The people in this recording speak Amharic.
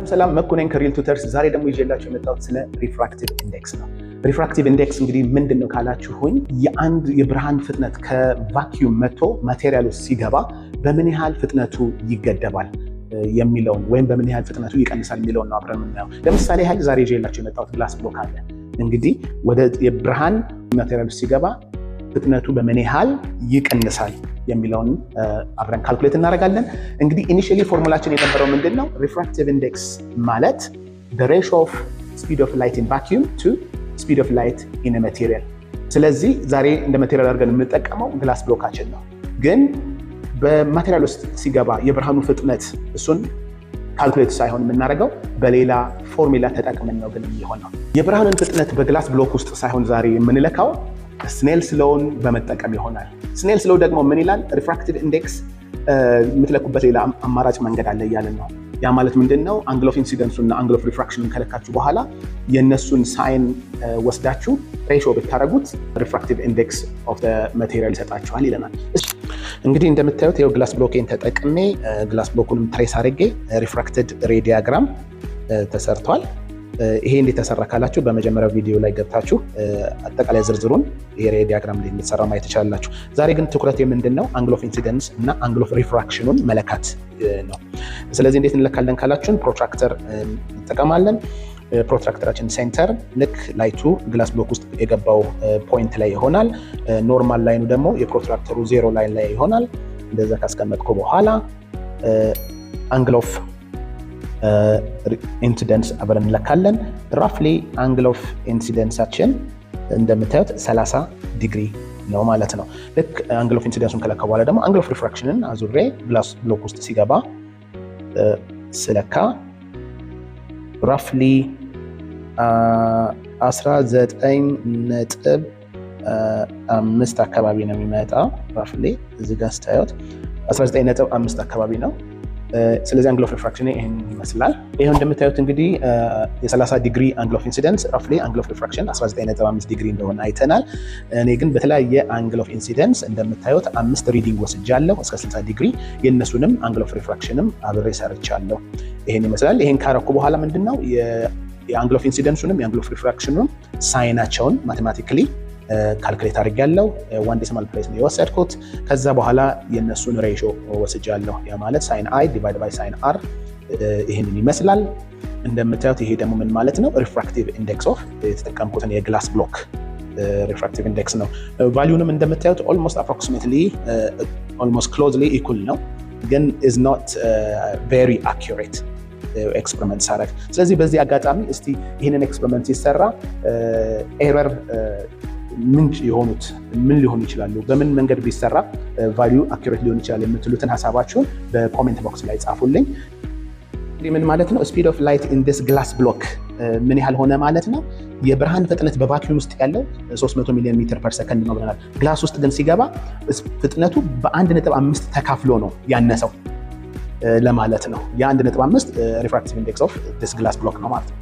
ሰላም መኩነን ከሪል ቱተርስ ዛሬ ደግሞ ይዤላችሁ የመጣሁት ስለ ሪፍራክቲቭ ኢንዴክስ ነው። ሪፍራክቲቭ ኢንዴክስ እንግዲህ ምንድነው ካላችሁኝ የአንድ የብርሃን ፍጥነት ከቫኪዩም መጥቶ ማቴሪያል ውስጥ ሲገባ በምን ያህል ፍጥነቱ ይገደባል የሚለውን ወይም በምን ያህል ፍጥነቱ ይቀንሳል የሚለውን ነው አብረን የምናየው። ለምሳሌ ያህል ዛሬ ይዤላችሁ የመጣሁት ግላስ ብሎክ አለ። እንግዲህ ወደ የብርሃን ማቴሪያል ውስጥ ሲገባ ፍጥነቱ በምን ያህል ይቀንሳል የሚለውን አብረን ካልኩሌት እናደርጋለን። እንግዲህ ኢኒሺያሊ ፎርሙላችን የነበረው ምንድነው? ሪፍራክቲቭ ኢንዴክስ ማለት the ratio of speed of light in vacuum to speed of light in a material። ስለዚህ ዛሬ እንደ ማቴሪያል አድርገን የምንጠቀመው ግላስ ብሎካችን ነው። ግን በማቴሪያል ውስጥ ሲገባ የብርሃኑ ፍጥነት እሱን ካልኩሌት ሳይሆን የምናደርገው በሌላ ፎርሙላ ተጠቅመን ነው። ግን የሚሆነው የብርሃንን ፍጥነት በግላስ ብሎክ ውስጥ ሳይሆን ዛሬ የምንለካው ስኔልስ ሎውን በመጠቀም ይሆናል። ስኔልስ ሎው ደግሞ ምን ይላል? ሪፍራክቲቭ ኢንዴክስ የምትለኩበት ሌላ አማራጭ መንገድ አለ እያልን ነው። ያ ማለት ምንድነው? አንግል ኦፍ ኢንሲደንሱ እና አንግል ኦፍ ሪፍራክሽንን ከለካችሁ በኋላ የእነሱን ሳይን ወስዳችሁ ሬሾ ብታደረጉት ሪፍራክቲቭ ኢንዴክስ ኦፍ ማቴሪያል ይሰጣችኋል ይለናል። እንግዲህ እንደምታዩት ይኸው ግላስ ብሎኬን ተጠቅሜ ግላስ ብሎኩንም ትሬስ አድርጌ ሪፍራክትድ ሬይ ዲያግራም ተሰርቷል። ይሄ እንዴት ተሰራ ካላችሁ በመጀመሪያው ቪዲዮ ላይ ገብታችሁ አጠቃላይ ዝርዝሩን የሬይ ዲያግራም ላይ እንድትሰራ ማየት ትችላላችሁ። ዛሬ ግን ትኩረት የምንድነው አንግል ኦፍ ኢንሲደንስ እና አንግል ኦፍ ሪፍራክሽኑን መለካት ነው። ስለዚህ እንዴት እንለካለን ካላችሁን ፕሮትራክተር እንጠቀማለን። ፕሮትራክተራችን ሴንተር ልክ ላይቱ ግላስ ብሎክ ውስጥ የገባው ፖይንት ላይ ይሆናል። ኖርማል ላይኑ ደግሞ የፕሮትራክተሩ ዜሮ ላይን ላይ ይሆናል። እንደዛ ካስቀመጥኩ በኋላ አንግል ኦፍ ኢንሲደንስ አብረን እንለካለን። ራፍሊ አንግል ኦፍ ኢንሲደንሳችን እንደምታዩት 30 ዲግሪ ነው ማለት ነው። ልክ አንግል ኦፍ ኢንሲደንሱን ከለካ በኋላ ደግሞ አንግል ኦፍ ሪፍራክሽንን አዙሬ ግላስ ብሎክ ውስጥ ሲገባ ስለካ ራፍሊ 19.5 አካባቢ ነው የሚመጣው። ራፍሊ እዚህ ጋር ስታዩት 19.5 አካባቢ ነው። ስለዚህ አንግል ኦፍ ሪፍራክሽን ይሄን ይመስላል። ይሄው እንደምታዩት እንግዲህ የ30 ዲግሪ አንግል ኦፍ ኢንሲደንስ ራፍሊ አንግል ኦፍ ሪፍራክሽን 19.5 ዲግሪ እንደሆነ አይተናል። እኔ ግን በተለያየ አንግል ኦፍ ኢንሲደንስ እንደምታዩት 5 ሪዲንግ ወስጃለሁ እስከ 60 ዲግሪ። የነሱንም አንግል ኦፍ ሪፍራክሽንም አብሬ ሰርቻለሁ። ይሄን ይመስላል። ይሄን ካረኩ በኋላ ምንድነው የአንግል ኦፍ ኢንሲደንሱንም የአንግል ኦፍ ሪፍራክሽኑንም ሳይናቸውን ማቴማቲካሊ ካልኩሌት አድርጌያለሁ። ዋን ዴሲማል ፕሌስ ነው የወሰድኩት። ከዛ በኋላ የነሱን ሬሾ ወስጃለሁ። ያ ማለት ሳይን አይ ዲቫይድ ባይ ሳይን አር ይሄንን ይመስላል። እንደምታዩት ይሄ ደግሞ ምን ማለት ነው? ሪፍራክቲቭ ኢንዴክስ ኦፍ የተጠቀምኩትን የግላስ ብሎክ ሪፍራክቲቭ ኢንዴክስ ነው። ቫልዩንም እንደምታዩት ኦልሞስት አፕሮክሲሜትሊ ኦልሞስት ክሎዝሊ ኢኩል ነው፣ ግን ኢዝ ኖት ቬሪ አኩሬት ኤክስፐሪመንት ሳረግ። ስለዚህ በዚህ አጋጣሚ እስቲ ይህንን ኤክስፐሪመንት ሲሰራ ኤረር ምንጭ የሆኑት ምን ሊሆኑ ይችላሉ፣ በምን መንገድ ቢሰራ ቫልዩ አኩሬት ሊሆን ይችላል የምትሉትን ሀሳባችሁን በኮሜንት ቦክስ ላይ ጻፉልኝ። ምን ማለት ነው? ስፒድ ኦፍ ላይት ኢን ዲስ ግላስ ብሎክ ምን ያህል ሆነ ማለት ነው? የብርሃን ፍጥነት በቫኪዩም ውስጥ ያለው 300 ሚሊዮን ሜትር ፐር ሰከንድ ነው ብለናል። ግላስ ውስጥ ግን ሲገባ ፍጥነቱ በ1.5 ተካፍሎ ነው ያነሰው ለማለት ነው። የ1.5 ሪፍራክቲቭ ኢንዴክስ ኦፍ ዲስ ግላስ ብሎክ ነው ማለት ነው።